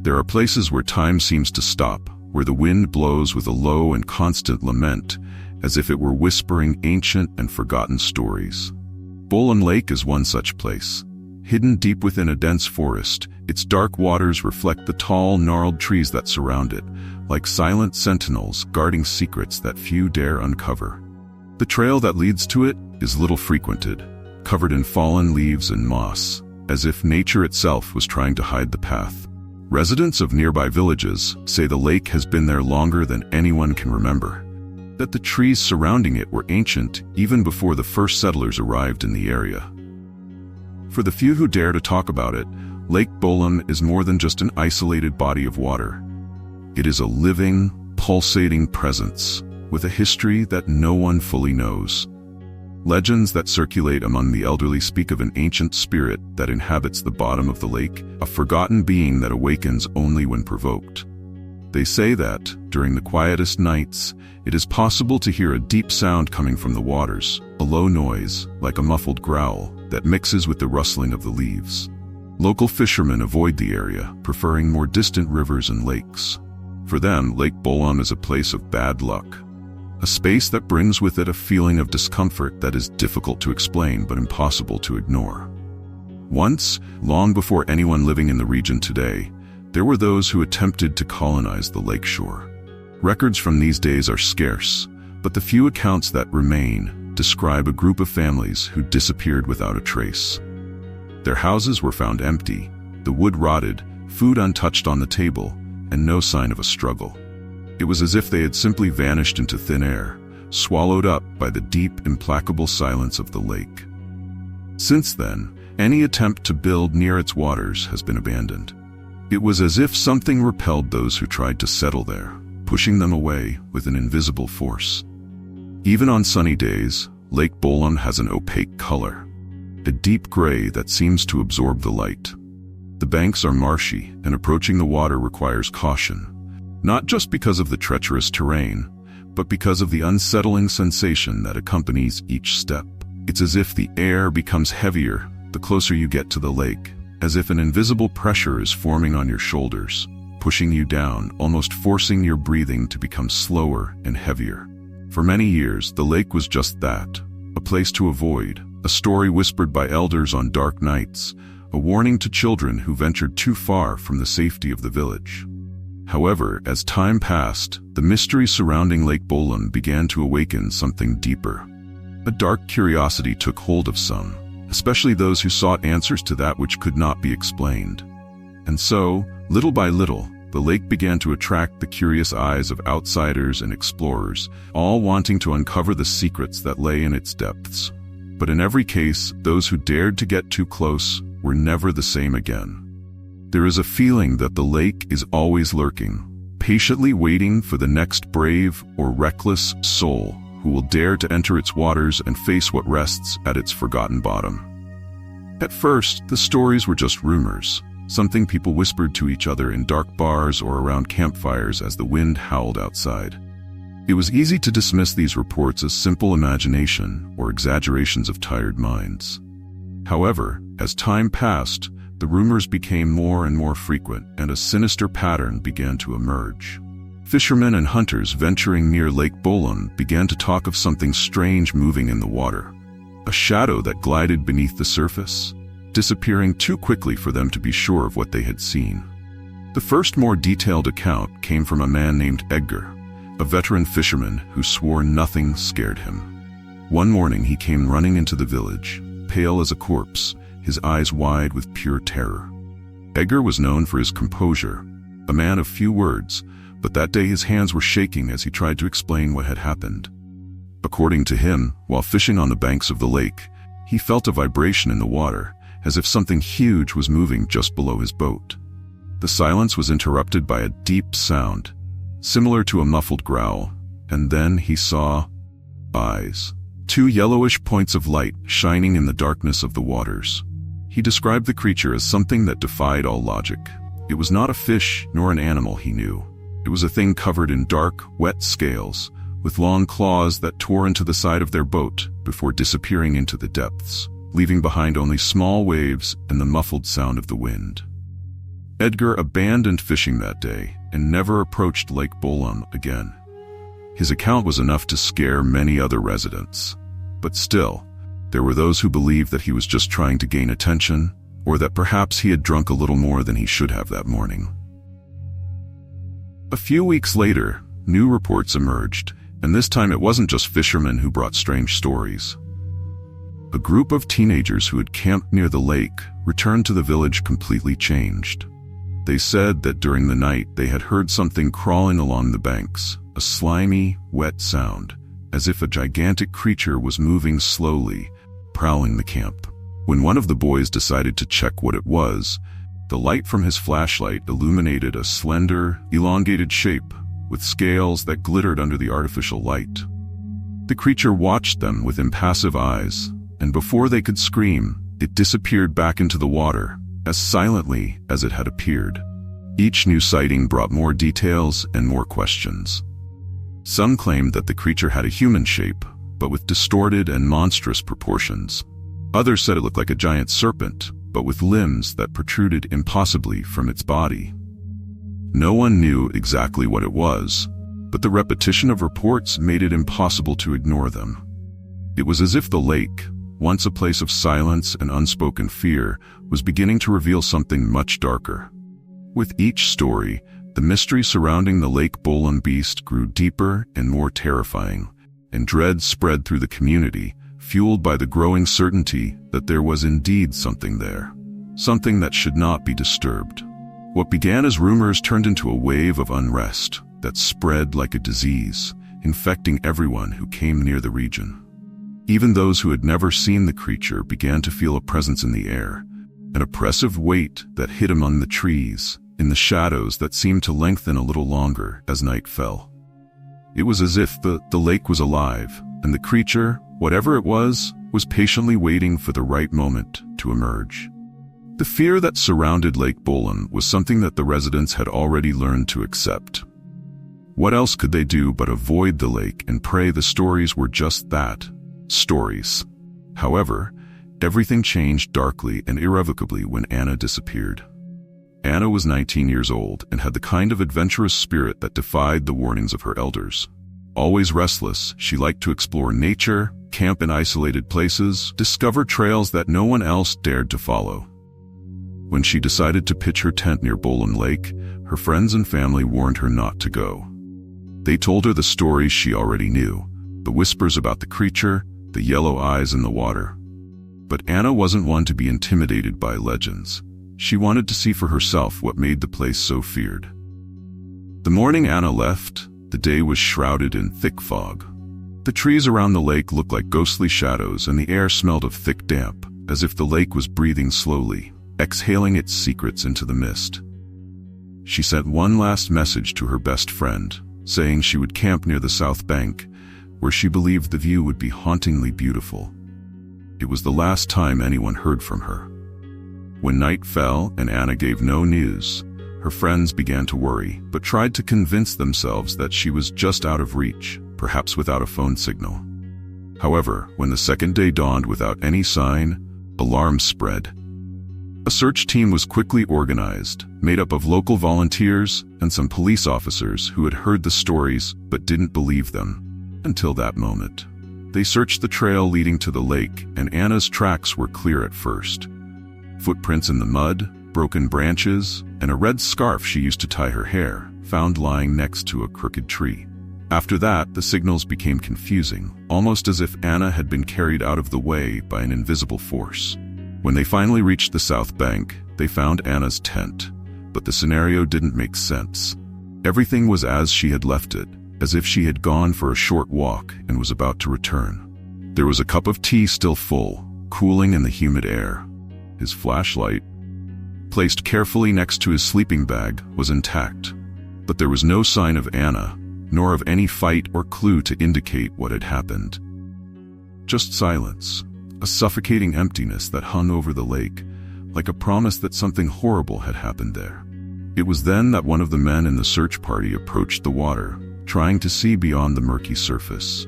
There are places where time seems to stop, where the wind blows with a low and constant lament, as if it were whispering ancient and forgotten stories. Bolam Lake is one such place. Hidden deep within a dense forest, its dark waters reflect the tall, gnarled trees that surround it, like silent sentinels guarding secrets that few dare uncover. The trail that leads to it is little frequented, covered in fallen leaves and moss, as if nature itself was trying to hide the path. Residents of nearby villages say the lake has been there longer than anyone can remember, that the trees surrounding it were ancient even before the first settlers arrived in the area. For the few who dare to talk about it, Lake Bolam is more than just an isolated body of water. It is a living, pulsating presence, with a history that no one fully knows. Legends that circulate among the elderly speak of an ancient spirit that inhabits the bottom of the lake, a forgotten being that awakens only when provoked. They say that, during the quietest nights, it is possible to hear a deep sound coming from the waters, a low noise, like a muffled growl, that mixes with the rustling of the leaves. Local fishermen avoid the area, preferring more distant rivers and lakes. For them, Lake Bolam is a place of bad luck, a space that brings with it a feeling of discomfort that is difficult to explain but impossible to ignore. Once, long before anyone living in the region today, there were those who attempted to colonize the lakeshore. Records from these days are scarce, but the few accounts that remain describe a group of families who disappeared without a trace. Their houses were found empty, the wood rotted, food untouched on the table, and no sign of a struggle. It was as if they had simply vanished into thin air, swallowed up by the deep, implacable silence of the lake. Since then, any attempt to build near its waters has been abandoned. It was as if something repelled those who tried to settle there, pushing them away with an invisible force. Even on sunny days, Lake Bolam has an opaque color, a deep gray that seems to absorb the light. The banks are marshy, and approaching the water requires caution. Not just because of the treacherous terrain, but because of the unsettling sensation that accompanies each step. It's as if the air becomes heavier the closer you get to the lake, as if an invisible pressure is forming on your shoulders, pushing you down, almost forcing your breathing to become slower and heavier. For many years, the lake was just that, a place to avoid, a story whispered by elders on dark nights, a warning to children who ventured too far from the safety of the village. However, as time passed, the mystery surrounding Lake Bolam began to awaken something deeper. A dark curiosity took hold of some, especially those who sought answers to that which could not be explained. And so, little by little, the lake began to attract the curious eyes of outsiders and explorers, all wanting to uncover the secrets that lay in its depths. But in every case, those who dared to get too close were never the same again. There is a feeling that the lake is always lurking, patiently waiting for the next brave or reckless soul who will dare to enter its waters and face what rests at its forgotten bottom. At first, the stories were just rumors, something people whispered to each other in dark bars or around campfires as the wind howled outside. It was easy to dismiss these reports as simple imagination or exaggerations of tired minds. However, as time passed, the rumors became more and more frequent, and a sinister pattern began to emerge. Fishermen and hunters venturing near Lake Bolam began to talk of something strange moving in the water, a shadow that glided beneath the surface, disappearing too quickly for them to be sure of what they had seen. The first more detailed account came from a man named Edgar, a veteran fisherman who swore nothing scared him. One morning he came running into the village, pale as a corpse, his eyes wide with pure terror. Edgar was known for his composure, a man of few words, but that day his hands were shaking as he tried to explain what had happened. According to him, while fishing on the banks of the lake, he felt a vibration in the water, as if something huge was moving just below his boat. The silence was interrupted by a deep sound, similar to a muffled growl, and then he saw eyes. Two yellowish points of light shining in the darkness of the waters. He described the creature as something that defied all logic. It was not a fish nor an animal, he knew. It was a thing covered in dark, wet scales, with long claws that tore into the side of their boat before disappearing into the depths, leaving behind only small waves and the muffled sound of the wind. Edgar abandoned fishing that day and never approached Lake Bolam again. His account was enough to scare many other residents. But still, there were those who believed that he was just trying to gain attention, or that perhaps he had drunk a little more than he should have that morning. A few weeks later, new reports emerged, and this time it wasn't just fishermen who brought strange stories. A group of teenagers who had camped near the lake returned to the village completely changed. They said that during the night they had heard something crawling along the banks, a slimy, wet sound, as if a gigantic creature was moving slowly, prowling the camp. When one of the boys decided to check what it was, the light from his flashlight illuminated a slender, elongated shape with scales that glittered under the artificial light. The creature watched them with impassive eyes, and before they could scream, it disappeared back into the water, as silently as it had appeared. Each new sighting brought more details and more questions. Some claimed that the creature had a human shape, but with distorted and monstrous proportions. Others said it looked like a giant serpent, but with limbs that protruded impossibly from its body. No one knew exactly what it was, but the repetition of reports made it impossible to ignore them. It was as if the lake, once a place of silence and unspoken fear, was beginning to reveal something much darker. With each story, the mystery surrounding the Lake Bolam Beast grew deeper and more terrifying, and dread spread through the community, fueled by the growing certainty that there was indeed something there, something that should not be disturbed. What began as rumors turned into a wave of unrest that spread like a disease, infecting everyone who came near the region. Even those who had never seen the creature began to feel a presence in the air, an oppressive weight that hid among the trees, in the shadows that seemed to lengthen a little longer as night fell. It was as if the lake was alive, and the creature, whatever it was patiently waiting for the right moment to emerge. The fear that surrounded Lake Bolam was something that the residents had already learned to accept. What else could they do but avoid the lake and pray the stories were just that, stories? However, everything changed darkly and irrevocably when Anna disappeared. Anna was 19 years old and had the kind of adventurous spirit that defied the warnings of her elders. Always restless, she liked to explore nature, camp in isolated places, discover trails that no one else dared to follow. When she decided to pitch her tent near Bolam Lake, her friends and family warned her not to go. They told her the stories she already knew, the whispers about the creature, the yellow eyes in the water. But Anna wasn't one to be intimidated by legends. She wanted to see for herself what made the place so feared. The morning Anna left, the day was shrouded in thick fog. The trees around the lake looked like ghostly shadows, and the air smelled of thick damp, as if the lake was breathing slowly, exhaling its secrets into the mist. She sent one last message to her best friend, saying she would camp near the south bank, where she believed the view would be hauntingly beautiful. It was the last time anyone heard from her. When night fell and Anna gave no news, her friends began to worry, but tried to convince themselves that she was just out of reach, perhaps without a phone signal. However, when the second day dawned without any sign, alarms spread. A search team was quickly organized, made up of local volunteers and some police officers who had heard the stories but didn't believe them, until that moment. They searched the trail leading to the lake, and Anna's tracks were clear at first. Footprints in the mud, broken branches, and a red scarf she used to tie her hair, found lying next to a crooked tree. After that, the signals became confusing, almost as if Anna had been carried out of the way by an invisible force. When they finally reached the south bank, they found Anna's tent, but the scenario didn't make sense. Everything was as she had left it, as if she had gone for a short walk and was about to return. There was a cup of tea still full, cooling in the humid air. His flashlight, placed carefully next to his sleeping bag, was intact, but there was no sign of Anna, nor of any fight or clue to indicate what had happened. Just silence, a suffocating emptiness that hung over the lake, like a promise that something horrible had happened there. It was then that one of the men in the search party approached the water, trying to see beyond the murky surface.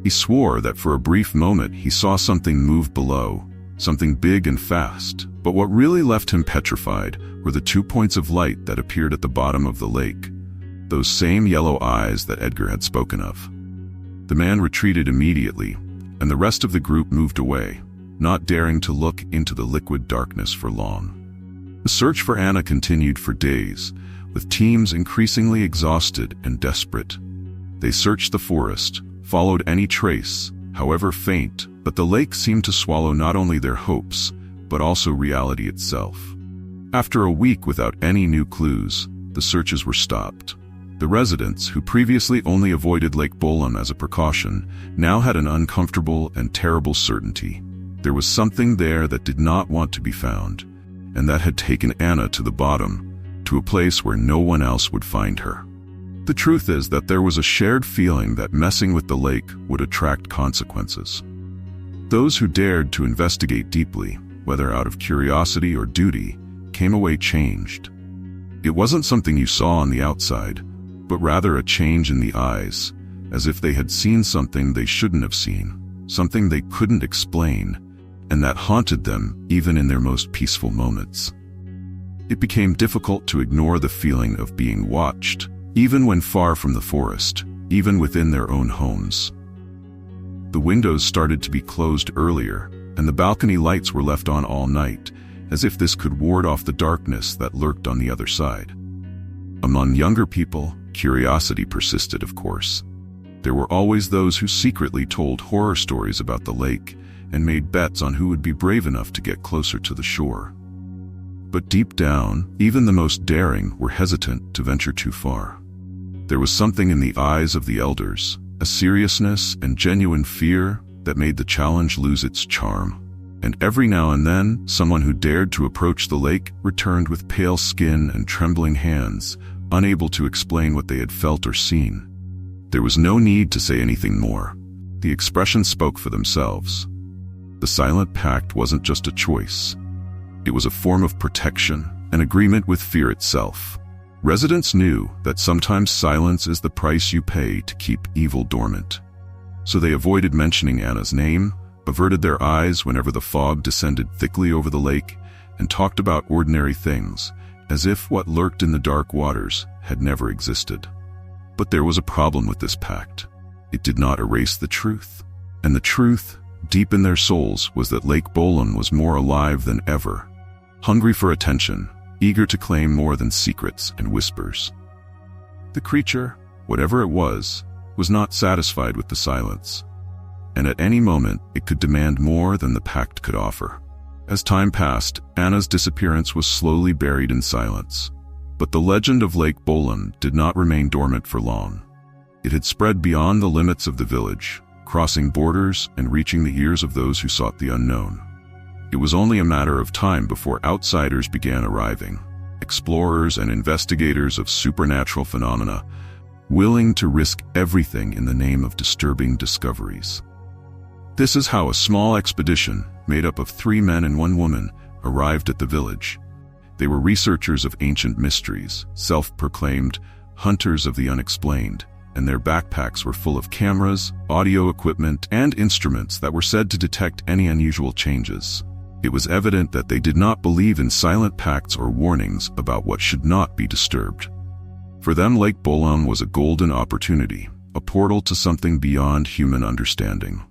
He swore that for a brief moment he saw something move below, something big and fast. But what really left him petrified were the 2 points of light that appeared at the bottom of the lake, those same yellow eyes that Edgar had spoken of. The man retreated immediately, and the rest of the group moved away, not daring to look into the liquid darkness for long. The search for Anna continued for days, with teams increasingly exhausted and desperate. They searched the forest, followed any trace, however faint, but the lake seemed to swallow not only their hopes, but also reality itself. After a week without any new clues, the searches were stopped. The residents, who previously only avoided Lake Bolam as a precaution, now had an uncomfortable and terrible certainty. There was something there that did not want to be found, and that had taken Anna to the bottom, to a place where no one else would find her. The truth is that there was a shared feeling that messing with the lake would attract consequences. Those who dared to investigate deeply, whether out of curiosity or duty, came away changed. It wasn't something you saw on the outside, but rather a change in the eyes, as if they had seen something they shouldn't have seen, something they couldn't explain, and that haunted them even in their most peaceful moments. It became difficult to ignore the feeling of being watched, even when far from the forest, even within their own homes. The windows started to be closed earlier, and the balcony lights were left on all night, as if this could ward off the darkness that lurked on the other side. Among younger people, curiosity persisted, of course. There were always those who secretly told horror stories about the lake and made bets on who would be brave enough to get closer to the shore. But deep down, even the most daring were hesitant to venture too far. There was something in the eyes of the elders, a seriousness and genuine fear that made the challenge lose its charm. And every now and then, someone who dared to approach the lake returned with pale skin and trembling hands, unable to explain what they had felt or seen. There was no need to say anything more. The expressions spoke for themselves. The silent pact wasn't just a choice. It was a form of protection, an agreement with fear itself. Residents knew that sometimes silence is the price you pay to keep evil dormant. So they avoided mentioning Anna's name, averted their eyes whenever the fog descended thickly over the lake, and talked about ordinary things, as if what lurked in the dark waters had never existed. But there was a problem with this pact. It did not erase the truth. And the truth, deep in their souls, was that Lake Bolam was more alive than ever, hungry for attention, eager to claim more than secrets and whispers. The creature, whatever it was not satisfied with the silence, and at any moment it could demand more than the pact could offer. As time passed, Anna's disappearance was slowly buried in silence. But the legend of Lake Bolam did not remain dormant for long. It had spread beyond the limits of the village, crossing borders and reaching the ears of those who sought the unknown. It was only a matter of time before outsiders began arriving, explorers and investigators of supernatural phenomena, willing to risk everything in the name of disturbing discoveries. This is how a small expedition, made up of 3 men and 1 woman, arrived at the village. They were researchers of ancient mysteries, self-proclaimed hunters of the unexplained, and their backpacks were full of cameras, audio equipment, and instruments that were said to detect any unusual changes. It was evident that they did not believe in silent pacts or warnings about what should not be disturbed. For them, Lake Bolam was a golden opportunity, a portal to something beyond human understanding.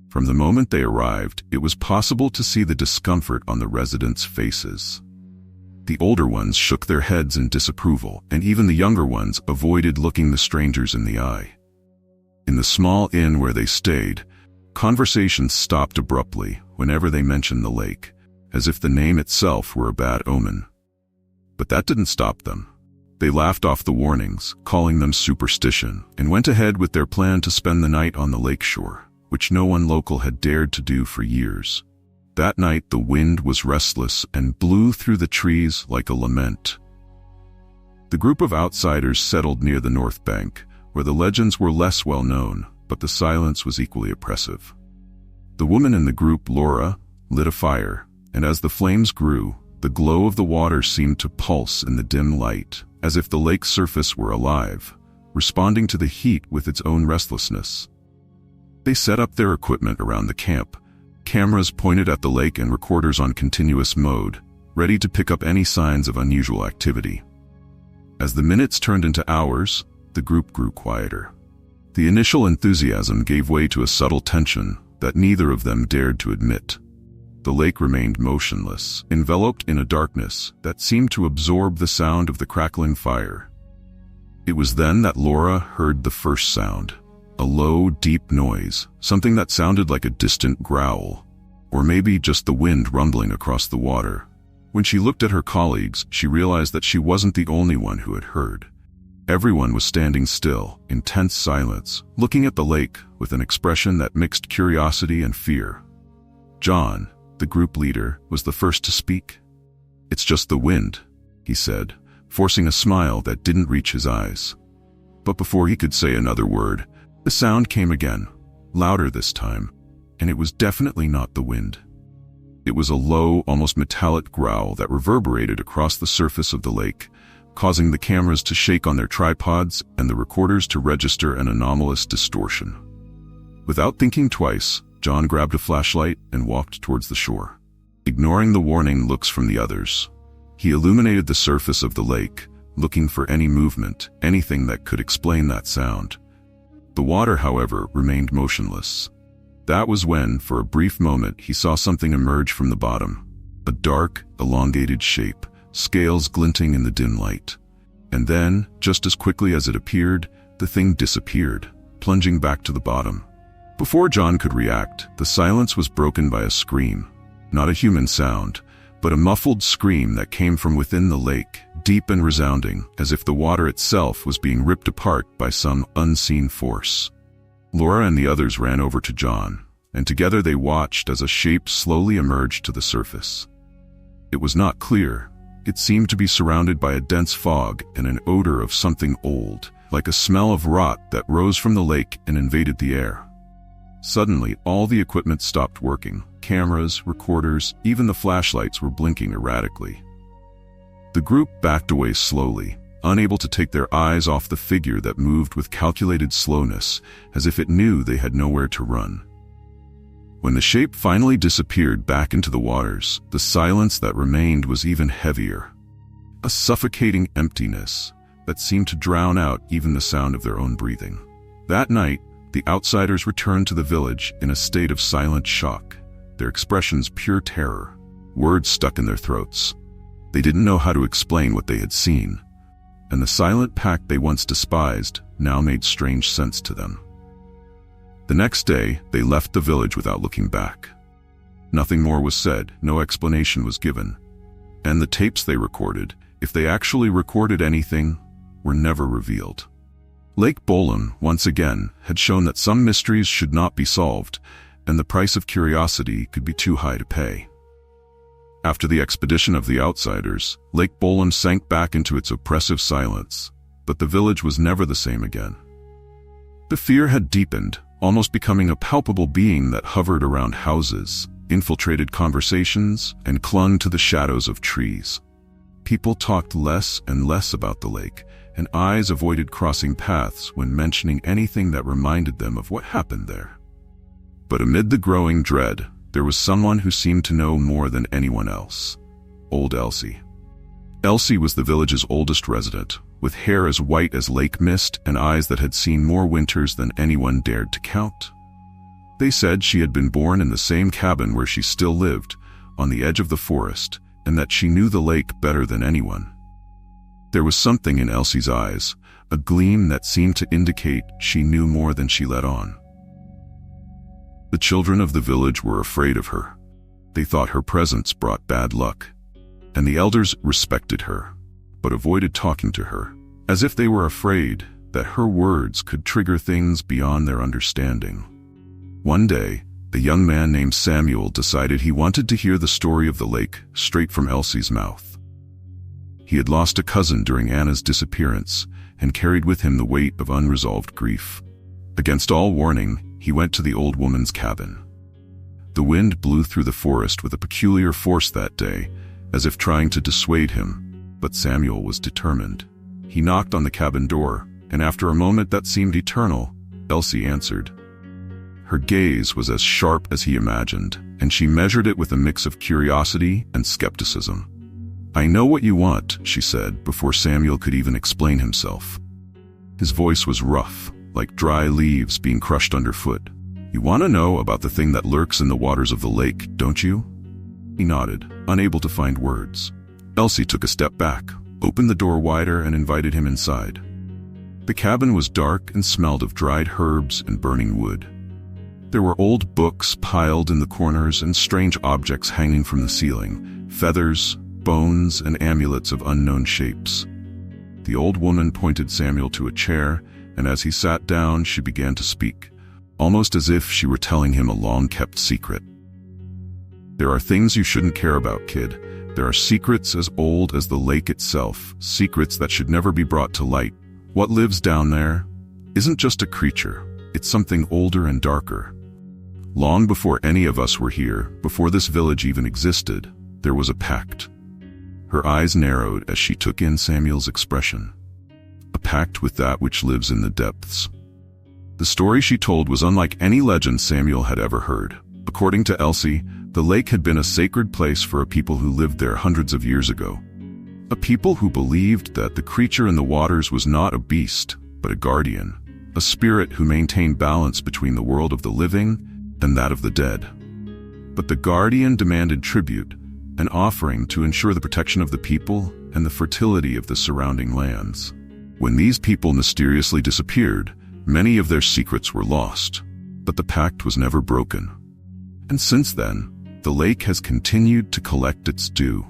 From the moment they arrived, it was possible to see the discomfort on the residents' faces. The older ones shook their heads in disapproval, and even the younger ones avoided looking the strangers in the eye. In the small inn where they stayed, conversations stopped abruptly whenever they mentioned the lake, as if the name itself were a bad omen. But that didn't stop them. They laughed off the warnings, calling them superstition, and went ahead with their plan to spend the night on the lakeshore, which no one local had dared to do for years. That night the wind was restless and blew through the trees like a lament. The group of outsiders settled near the north bank, where the legends were less well known, but the silence was equally oppressive. The woman in the group, Laura, lit a fire, and as the flames grew, the glow of the water seemed to pulse in the dim light, as if the lake's surface were alive, responding to the heat with its own restlessness. They set up their equipment around the camp, cameras pointed at the lake and recorders on continuous mode, ready to pick up any signs of unusual activity. As the minutes turned into hours, the group grew quieter. The initial enthusiasm gave way to a subtle tension that neither of them dared to admit. The lake remained motionless, enveloped in a darkness that seemed to absorb the sound of the crackling fire. It was then that Laura heard the first sound, a low, deep noise, something that sounded like a distant growl, or maybe just the wind rumbling across the water. When she looked at her colleagues, she realized that she wasn't the only one who had heard. Everyone was standing still, in tense silence, looking at the lake with an expression that mixed curiosity and fear. John, the group leader, was the first to speak. "It's just the wind," he said, forcing a smile that didn't reach his eyes. But before he could say another word, the sound came again, louder this time, and it was definitely not the wind. It was a low, almost metallic growl that reverberated across the surface of the lake, causing the cameras to shake on their tripods and the recorders to register an anomalous distortion. Without thinking twice, John grabbed a flashlight and walked towards the shore. Ignoring the warning looks from the others, he illuminated the surface of the lake, looking for any movement, anything that could explain that sound. The water, however, remained motionless. That was when, for a brief moment, he saw something emerge from the bottom. A dark, elongated shape, scales glinting in the dim light. And then, just as quickly as it appeared, the thing disappeared, plunging back to the bottom. Before John could react, the silence was broken by a scream. Not a human sound, but a muffled scream that came from within the lake, deep and resounding, as if the water itself was being ripped apart by some unseen force. Laura and the others ran over to John, and together they watched as a shape slowly emerged to the surface. It was not clear. It seemed to be surrounded by a dense fog and an odor of something old, like a smell of rot that rose from the lake and invaded the air. Suddenly, all the equipment stopped working. Cameras, recorders, even the flashlights were blinking erratically. The group backed away slowly, unable to take their eyes off the figure that moved with calculated slowness, as if it knew they had nowhere to run. When the shape finally disappeared back into the waters, the silence that remained was even heavier. A suffocating emptiness that seemed to drown out even the sound of their own breathing. That night, the outsiders returned to the village in a state of silent shock, their expressions pure terror, words stuck in their throats. They didn't know how to explain what they had seen, and the silent pack they once despised now made strange sense to them. The next day, they left the village without looking back. Nothing more was said, no explanation was given, and the tapes they recorded, if they actually recorded anything, were never revealed. Lake Bolam, once again, had shown that some mysteries should not be solved, and the price of curiosity could be too high to pay. After the expedition of the outsiders, Lake Bolam sank back into its oppressive silence, but the village was never the same again. The fear had deepened, almost becoming a palpable being that hovered around houses, infiltrated conversations, and clung to the shadows of trees. People talked less and less about the lake, and eyes avoided crossing paths when mentioning anything that reminded them of what happened there. But amid the growing dread, there was someone who seemed to know more than anyone else. Old Elsie. Elsie was the village's oldest resident, with hair as white as lake mist and eyes that had seen more winters than anyone dared to count. They said she had been born in the same cabin where she still lived, on the edge of the forest, and that she knew the lake better than anyone. There was something in Elsie's eyes, a gleam that seemed to indicate she knew more than she let on. The children of the village were afraid of her. They thought her presence brought bad luck, and the elders respected her, but avoided talking to her, as if they were afraid that her words could trigger things beyond their understanding. One day, a young man named Samuel decided he wanted to hear the story of the lake straight from Elsie's mouth. He had lost a cousin during Anna's disappearance and carried with him the weight of unresolved grief. Against all warning, he went to the old woman's cabin. The wind blew through the forest with a peculiar force that day, as if trying to dissuade him, but Samuel was determined. He knocked on the cabin door, and after a moment that seemed eternal, Elsie answered. Her gaze was as sharp as he imagined, and she measured it with a mix of curiosity and skepticism. "I know what you want," she said, before Samuel could even explain himself. His voice was rough, like dry leaves being crushed underfoot. "You want to know about the thing that lurks in the waters of the lake, don't you?" He nodded, unable to find words. Elsie took a step back, opened the door wider, and invited him inside. The cabin was dark and smelled of dried herbs and burning wood. There were old books piled in the corners and strange objects hanging from the ceiling, feathers, bones, and amulets of unknown shapes. The old woman pointed Samuel to a chair, and as he sat down, she began to speak, almost as if she were telling him a long-kept secret. "There are things you shouldn't care about, kid. There are secrets as old as the lake itself, secrets that should never be brought to light. What lives down there isn't just a creature, it's something older and darker. Long before any of us were here, before this village even existed, there was a pact." Her eyes narrowed as she took in Samuel's expression. "A pact with that which lives in the depths." The story she told was unlike any legend Samuel had ever heard. According to Elsie, the lake had been a sacred place for a people who lived there hundreds of years ago. A people who believed that the creature in the waters was not a beast, but a guardian, a spirit who maintained balance between the world of the living and that of the dead. But the guardian demanded tribute, an offering to ensure the protection of the people and the fertility of the surrounding lands. When these people mysteriously disappeared, many of their secrets were lost, but the pact was never broken. And since then, the lake has continued to collect its due.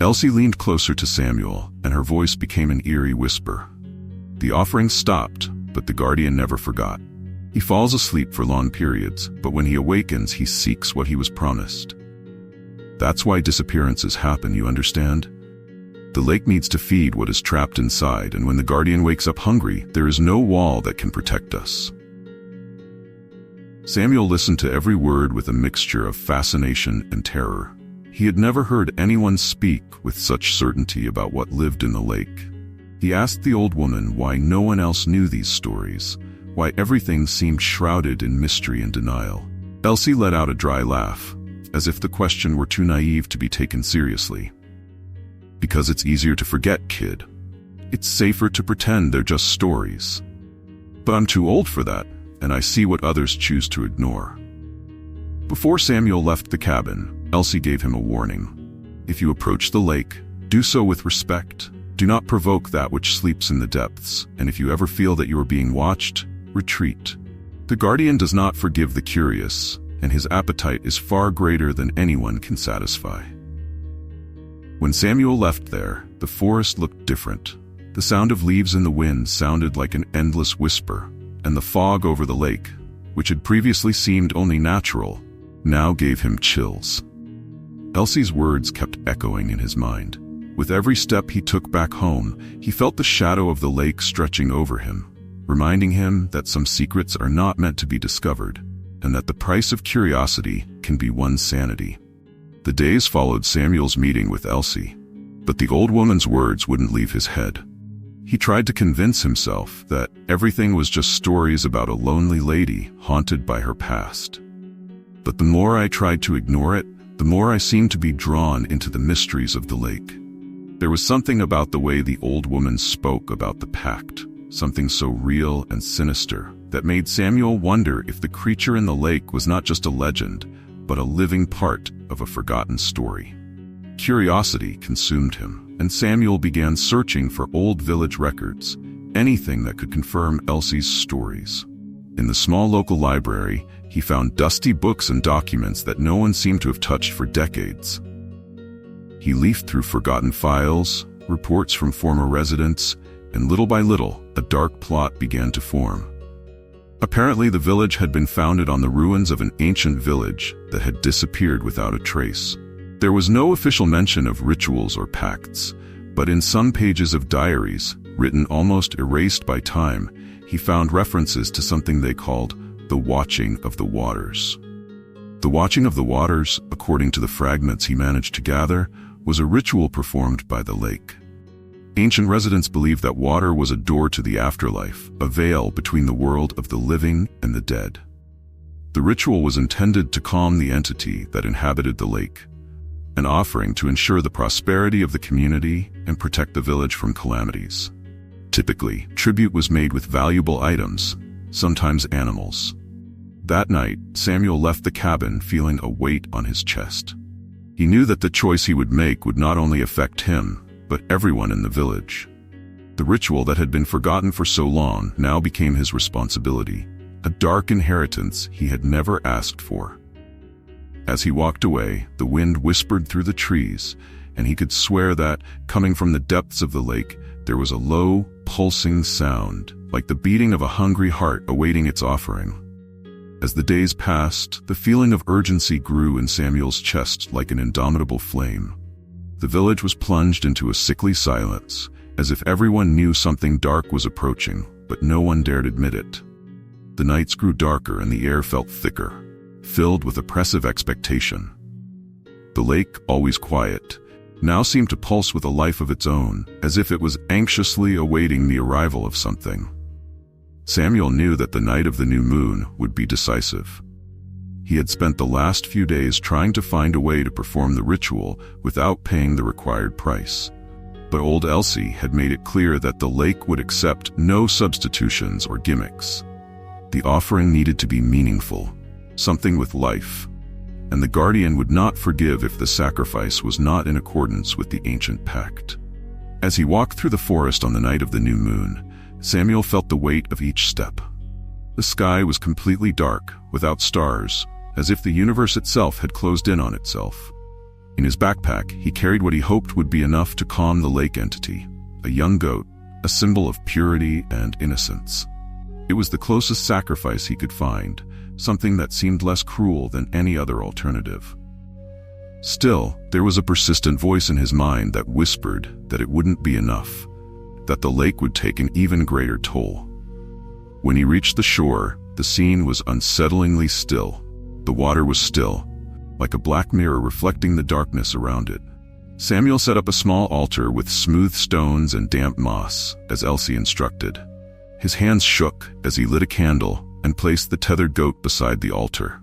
Elsie leaned closer to Samuel, and her voice became an eerie whisper. "The offering stopped, but the guardian never forgot. He falls asleep for long periods, but when he awakens, he seeks what he was promised. That's why disappearances happen, you understand? The lake needs to feed what is trapped inside, and when the guardian wakes up hungry, there is no wall that can protect us." Samuel listened to every word with a mixture of fascination and terror. He had never heard anyone speak with such certainty about what lived in the lake. He asked the old woman why no one else knew these stories, why everything seemed shrouded in mystery and denial. Elsie let out a dry laugh, as if the question were too naive to be taken seriously. "Because it's easier to forget, kid. It's safer to pretend they're just stories. But I'm too old for that, and I see what others choose to ignore." Before Samuel left the cabin, Elsie gave him a warning. "If you approach the lake, do so with respect. Do not provoke that which sleeps in the depths, and if you ever feel that you are being watched, retreat. The guardian does not forgive the curious, and his appetite is far greater than anyone can satisfy." When Samuel left there, the forest looked different. The sound of leaves in the wind sounded like an endless whisper, and the fog over the lake, which had previously seemed only natural, now gave him chills. Elsie's words kept echoing in his mind. With every step he took back home, he felt the shadow of the lake stretching over him, reminding him that some secrets are not meant to be discovered, and that the price of curiosity can be one's sanity. The days followed Samuel's meeting with Elsie, but the old woman's words wouldn't leave his head. He tried to convince himself that everything was just stories about a lonely lady haunted by her past. But the more I tried to ignore it, the more I seemed to be drawn into the mysteries of the lake. There was something about the way the old woman spoke about the pact, something so real and sinister, that made Samuel wonder if the creature in the lake was not just a legend, but a living part of a forgotten story. Curiosity consumed him, and Samuel began searching for old village records, anything that could confirm Elsie's stories. In the small local library, he found dusty books and documents that no one seemed to have touched for decades. He leafed through forgotten files, reports from former residents, and little by little, a dark plot began to form. Apparently, the village had been founded on the ruins of an ancient village that had disappeared without a trace. There was no official mention of rituals or pacts, but in some pages of diaries, written almost erased by time, he found references to something they called the Watching of the Waters. The Watching of the Waters, according to the fragments he managed to gather, was a ritual performed by the lake. Ancient residents believed that water was a door to the afterlife, a veil between the world of the living and the dead. The ritual was intended to calm the entity that inhabited the lake, an offering to ensure the prosperity of the community and protect the village from calamities. Typically, tribute was made with valuable items, sometimes animals. That night, Samuel left the cabin feeling a weight on his chest. He knew that the choice he would make would not only affect him, but everyone in the village. The ritual that had been forgotten for so long now became his responsibility, a dark inheritance he had never asked for. As he walked away, the wind whispered through the trees, and he could swear that, coming from the depths of the lake, there was a low, pulsing sound, like the beating of a hungry heart awaiting its offering. As the days passed, the feeling of urgency grew in Samuel's chest like an indomitable flame. The village was plunged into a sickly silence, as if everyone knew something dark was approaching, but no one dared admit it. The nights grew darker and the air felt thicker, filled with oppressive expectation. The lake, always quiet, now seemed to pulse with a life of its own, as if it was anxiously awaiting the arrival of something. Samuel knew that the night of the new moon would be decisive. He had spent the last few days trying to find a way to perform the ritual without paying the required price. But old Elsie had made it clear that the lake would accept no substitutions or gimmicks. The offering needed to be meaningful, something with life, and the guardian would not forgive if the sacrifice was not in accordance with the ancient pact. As he walked through the forest on the night of the new moon, Samuel felt the weight of each step. The sky was completely dark, without stars, as if the universe itself had closed in on itself. In his backpack, he carried what he hoped would be enough to calm the lake entity, a young goat, a symbol of purity and innocence. It was the closest sacrifice he could find, something that seemed less cruel than any other alternative. Still, there was a persistent voice in his mind that whispered that it wouldn't be enough, that the lake would take an even greater toll. When he reached the shore, the scene was unsettlingly still. The water was still, like a black mirror reflecting the darkness around it. Samuel set up a small altar with smooth stones and damp moss, as Elsie instructed. His hands shook as he lit a candle and placed the tethered goat beside the altar.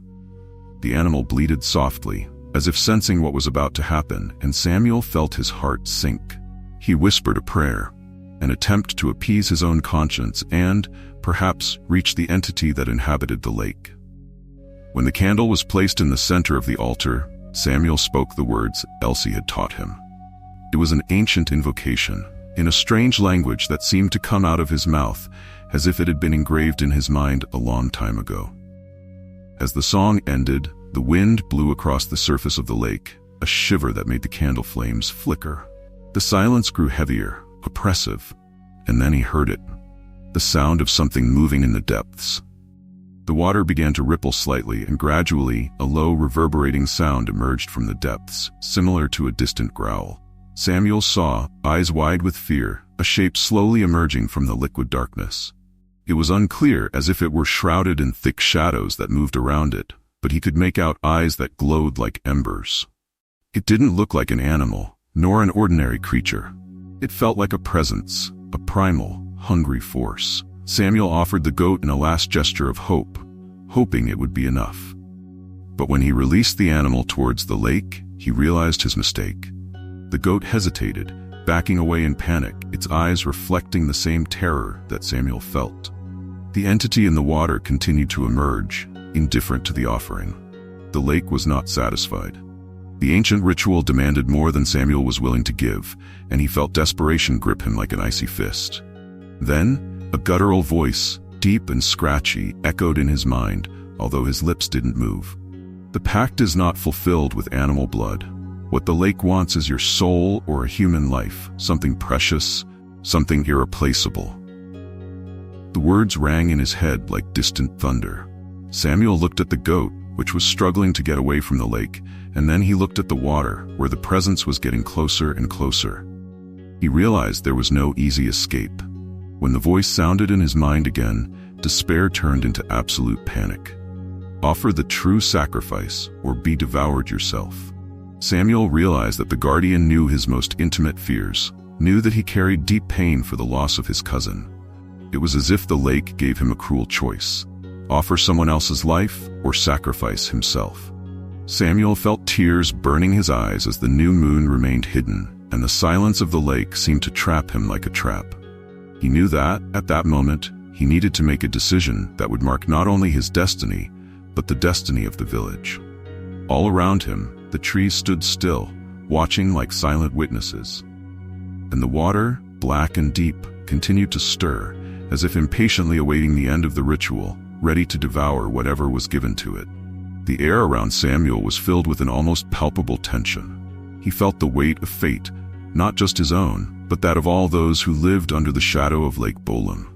The animal bleated softly, as if sensing what was about to happen, and Samuel felt his heart sink. He whispered a prayer, an attempt to appease his own conscience and, perhaps, reach the entity that inhabited the lake. When the candle was placed in the center of the altar, Samuel spoke the words Elsie had taught him. It was an ancient invocation, in a strange language that seemed to come out of his mouth, as if it had been engraved in his mind a long time ago. As the song ended, the wind blew across the surface of the lake, a shiver that made the candle flames flicker. The silence grew heavier, oppressive, and then he heard it, the sound of something moving in the depths. The water began to ripple slightly, and gradually, a low, reverberating sound emerged from the depths, similar to a distant growl. Samuel saw, eyes wide with fear, a shape slowly emerging from the liquid darkness. It was unclear, as if it were shrouded in thick shadows that moved around it, but he could make out eyes that glowed like embers. It didn't look like an animal, nor an ordinary creature. It felt like a presence, a primal, hungry force. Samuel offered the goat in a last gesture of hope, hoping it would be enough. But when he released the animal towards the lake, he realized his mistake. The goat hesitated, backing away in panic, its eyes reflecting the same terror that Samuel felt. The entity in the water continued to emerge, indifferent to the offering. The lake was not satisfied. The ancient ritual demanded more than Samuel was willing to give, and he felt desperation grip him like an icy fist. Then, a guttural voice, deep and scratchy, echoed in his mind, although his lips didn't move. The pact is not fulfilled with animal blood. What the lake wants is your soul or a human life, something precious, something irreplaceable. The words rang in his head like distant thunder. Samuel looked at the goat, which was struggling to get away from the lake, and then he looked at the water, where the presence was getting closer and closer. He realized there was no easy escape. When the voice sounded in his mind again, despair turned into absolute panic. Offer the true sacrifice, or be devoured yourself. Samuel realized that the guardian knew his most intimate fears, knew that he carried deep pain for the loss of his cousin. It was as if the lake gave him a cruel choice. offer someone else's life or sacrifice himself. Samuel felt tears burning his eyes as the new moon remained hidden, and the silence of the lake seemed to trap him like a trap. He knew that, at that moment, he needed to make a decision that would mark not only his destiny, but the destiny of the village. All around him, the trees stood still, watching like silent witnesses. And the water, black and deep, continued to stir, as if impatiently awaiting the end of the ritual, ready to devour whatever was given to it. The air around Samuel was filled with an almost palpable tension. He felt the weight of fate, not just his own, but that of all those who lived under the shadow of Lake Bolam.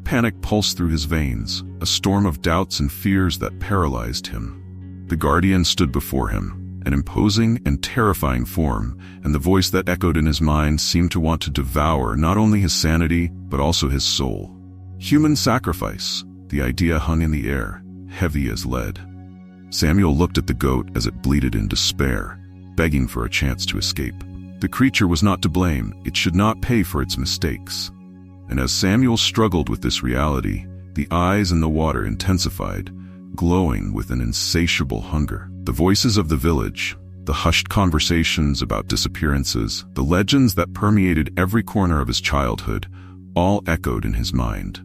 Panic pulsed through his veins, a storm of doubts and fears that paralyzed him. The guardian stood before him, an imposing and terrifying form, and the voice that echoed in his mind seemed to want to devour not only his sanity, but also his soul. Human sacrifice, the idea hung in the air, heavy as lead. Samuel looked at the goat as it bleated in despair, begging for a chance to escape. The creature was not to blame, it should not pay for its mistakes. And as Samuel struggled with this reality, the eyes in the water intensified, glowing with an insatiable hunger. The voices of the village, the hushed conversations about disappearances, the legends that permeated every corner of his childhood, all echoed in his mind.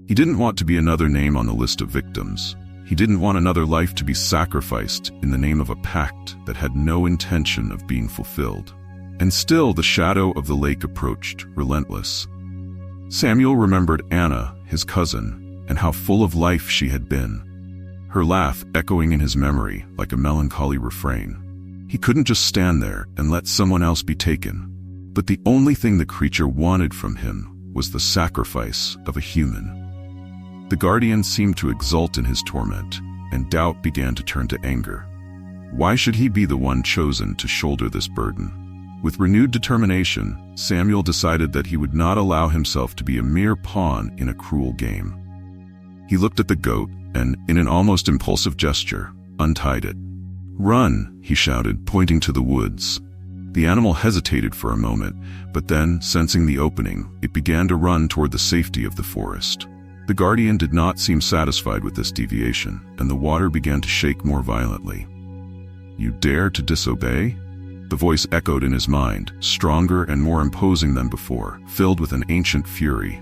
He didn't want to be another name on the list of victims. He didn't want another life to be sacrificed in the name of a pact that had no intention of being fulfilled. And still the shadow of the lake approached, relentless. Samuel remembered Anna, his cousin, and how full of life she had been. Her laugh echoing in his memory like a melancholy refrain. He couldn't just stand there and let someone else be taken. But the only thing the creature wanted from him was the sacrifice of a human. The guardian seemed to exult in his torment, and doubt began to turn to anger. Why should he be the one chosen to shoulder this burden? With renewed determination, Samuel decided that he would not allow himself to be a mere pawn in a cruel game. He looked at the goat and, in an almost impulsive gesture, untied it. "Run!" he shouted, pointing to the woods. The animal hesitated for a moment, but then, sensing the opening, it began to run toward the safety of the forest. The guardian did not seem satisfied with this deviation, and the water began to shake more violently. "You dare to disobey?" The voice echoed in his mind, stronger and more imposing than before, filled with an ancient fury.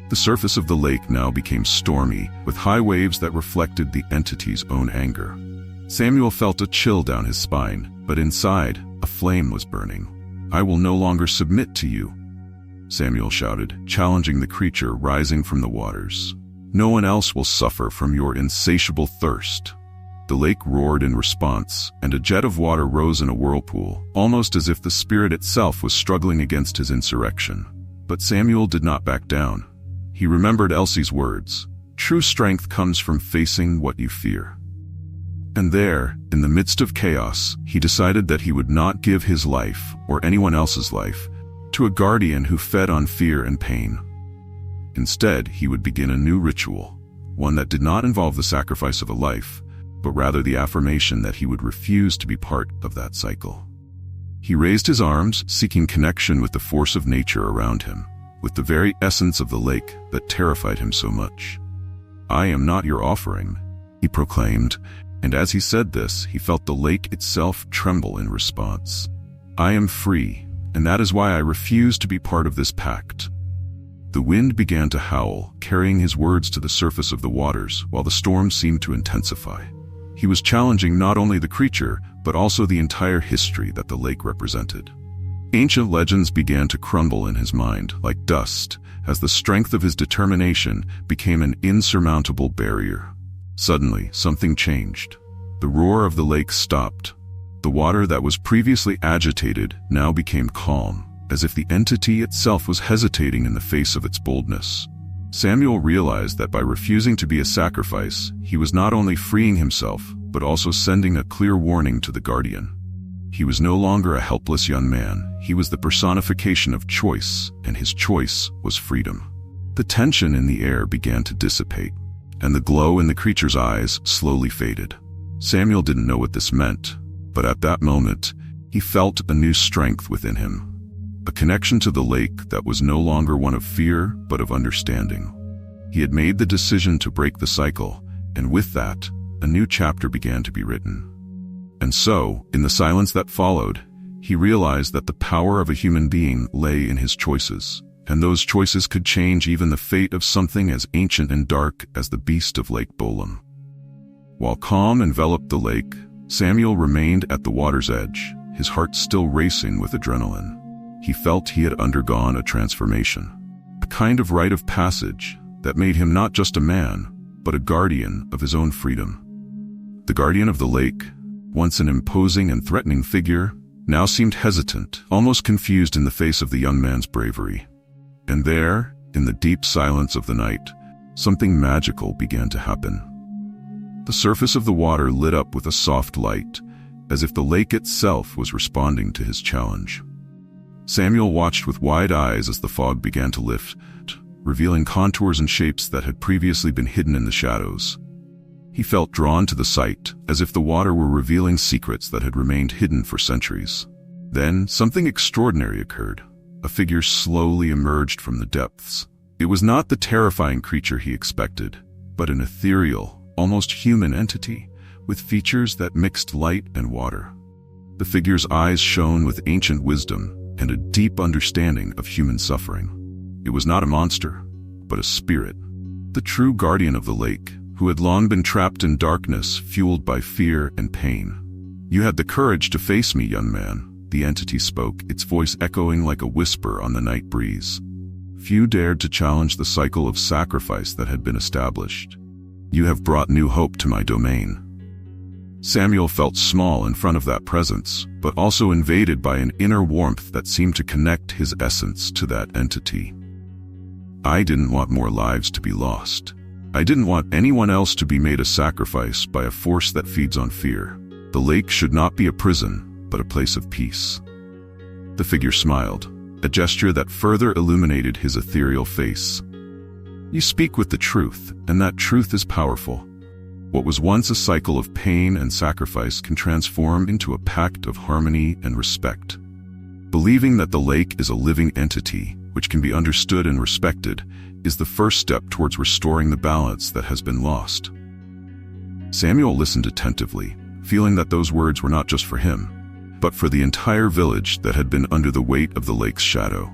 The surface of the lake now became stormy, with high waves that reflected the entity's own anger. Samuel felt a chill down his spine, but inside, a flame was burning. "I will no longer submit to you," Samuel shouted, challenging the creature rising from the waters. "No one else will suffer from your insatiable thirst." The lake roared in response, and a jet of water rose in a whirlpool, almost as if the spirit itself was struggling against his insurrection. But Samuel did not back down. He remembered Elsie's words, "True strength comes from facing what you fear." And there, in the midst of chaos, he decided that he would not give his life, or anyone else's life, to a guardian who fed on fear and pain. Instead, he would begin a new ritual, one that did not involve the sacrifice of a life, but rather the affirmation that he would refuse to be part of that cycle. He raised his arms, seeking connection with the force of nature around him, with the very essence of the lake that terrified him so much. "I am not your offering," he proclaimed, and as he said this, he felt the lake itself tremble in response. "I am free, and that is why I refuse to be part of this pact." The wind began to howl, carrying his words to the surface of the waters, while the storm seemed to intensify. He was challenging not only the creature, but also the entire history that the lake represented. Ancient legends began to crumble in his mind like dust, as the strength of his determination became an insurmountable barrier. Suddenly, something changed. The roar of the lake stopped. The water that was previously agitated now became calm, as if the entity itself was hesitating in the face of its boldness. Samuel realized that by refusing to be a sacrifice, he was not only freeing himself, but also sending a clear warning to the guardian. He was no longer a helpless young man, he was the personification of choice, and his choice was freedom. The tension in the air began to dissipate, and the glow in the creature's eyes slowly faded. Samuel didn't know what this meant, but at that moment, he felt a new strength within him. A connection to the lake that was no longer one of fear, but of understanding. He had made the decision to break the cycle, and with that, a new chapter began to be written. And so, in the silence that followed, he realized that the power of a human being lay in his choices, and those choices could change even the fate of something as ancient and dark as the Beast of Lake Bolam. While calm enveloped the lake, Samuel remained at the water's edge, his heart still racing with adrenaline. He felt he had undergone a transformation, a kind of rite of passage that made him not just a man, but a guardian of his own freedom. The guardian of the lake, once an imposing and threatening figure, now seemed hesitant, almost confused in the face of the young man's bravery. And there, in the deep silence of the night, something magical began to happen. The surface of the water lit up with a soft light, as if the lake itself was responding to his challenge. Samuel watched with wide eyes as the fog began to lift, revealing contours and shapes that had previously been hidden in the shadows. He felt drawn to the sight, as if the water were revealing secrets that had remained hidden for centuries. Then, something extraordinary occurred. A figure slowly emerged from the depths. It was not the terrifying creature he expected, but an ethereal, almost human entity, with features that mixed light and water. The figure's eyes shone with ancient wisdom and a deep understanding of human suffering. It was not a monster, but a spirit, the true guardian of the lake, who had long been trapped in darkness fueled by fear and pain. "You had the courage to face me, young man," the entity spoke, its voice echoing like a whisper on the night breeze. Few dared to challenge the cycle of sacrifice that had been established. "You have brought new hope to my domain." Samuel felt small in front of that presence, but also invaded by an inner warmth that seemed to connect his essence to that entity. "I didn't want more lives to be lost. I didn't want anyone else to be made a sacrifice by a force that feeds on fear. The lake should not be a prison, but a place of peace." The figure smiled, a gesture that further illuminated his ethereal face. "You speak with the truth, and that truth is powerful. What was once a cycle of pain and sacrifice can transform into a pact of harmony and respect. Believing that the lake is a living entity, which can be understood and respected, is the first step towards restoring the balance that has been lost." Samuel listened attentively, feeling that those words were not just for him, but for the entire village that had been under the weight of the lake's shadow.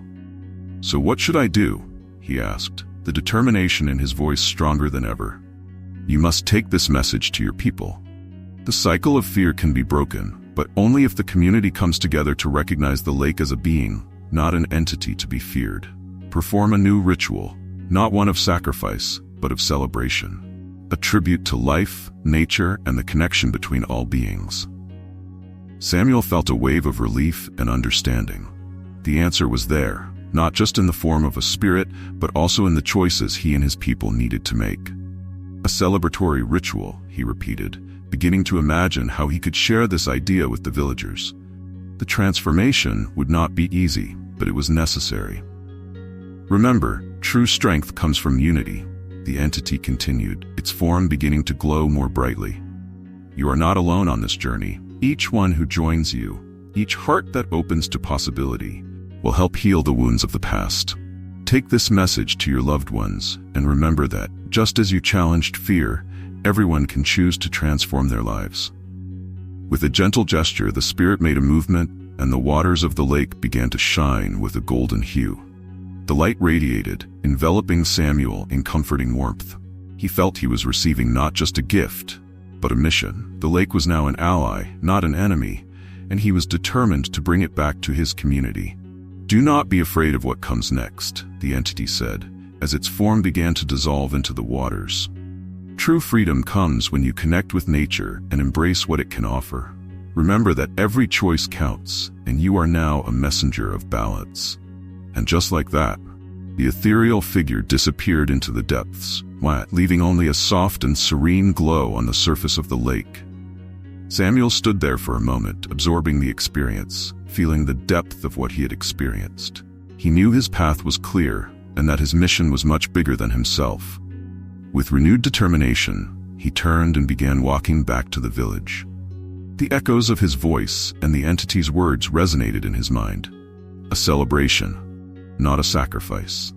"So what should I do?" he asked, the determination in his voice stronger than ever. "You must take this message to your people. The cycle of fear can be broken, but only if the community comes together to recognize the lake as a being, not an entity to be feared. Perform a new ritual, not one of sacrifice, but of celebration. A tribute to life, nature, and the connection between all beings." Samuel felt a wave of relief and understanding. The answer was there, not just in the form of a spirit, but also in the choices he and his people needed to make. "A celebratory ritual," he repeated, beginning to imagine how he could share this idea with the villagers. The transformation would not be easy, but it was necessary. "Remember, true strength comes from unity," the entity continued, its form beginning to glow more brightly. "You are not alone on this journey. Each one who joins you, each heart that opens to possibility, will help heal the wounds of the past. Take this message to your loved ones, and remember that, just as you challenged fear, everyone can choose to transform their lives." With a gentle gesture, the spirit made a movement, and the waters of the lake began to shine with a golden hue. The light radiated, enveloping Samuel in comforting warmth. He felt he was receiving not just a gift, but a mission. The lake was now an ally, not an enemy, and he was determined to bring it back to his community. "Do not be afraid of what comes next," the entity said, as its form began to dissolve into the waters. "True freedom comes when you connect with nature and embrace what it can offer. Remember that every choice counts, and you are now a messenger of balance." And just like that, the ethereal figure disappeared into the depths, leaving only a soft and serene glow on the surface of the lake. Samuel stood there for a moment, absorbing the experience, feeling the depth of what he had experienced. He knew his path was clear, and that his mission was much bigger than himself. With renewed determination, he turned and began walking back to the village. The echoes of his voice and the entity's words resonated in his mind. A celebration, not a sacrifice.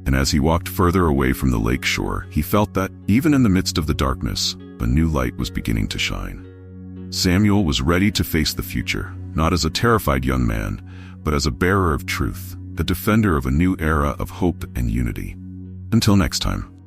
And as he walked further away from the lake shore, he felt that, even in the midst of the darkness, a new light was beginning to shine. Samuel was ready to face the future, not as a terrified young man, but as a bearer of truth, a defender of a new era of hope and unity. Until next time.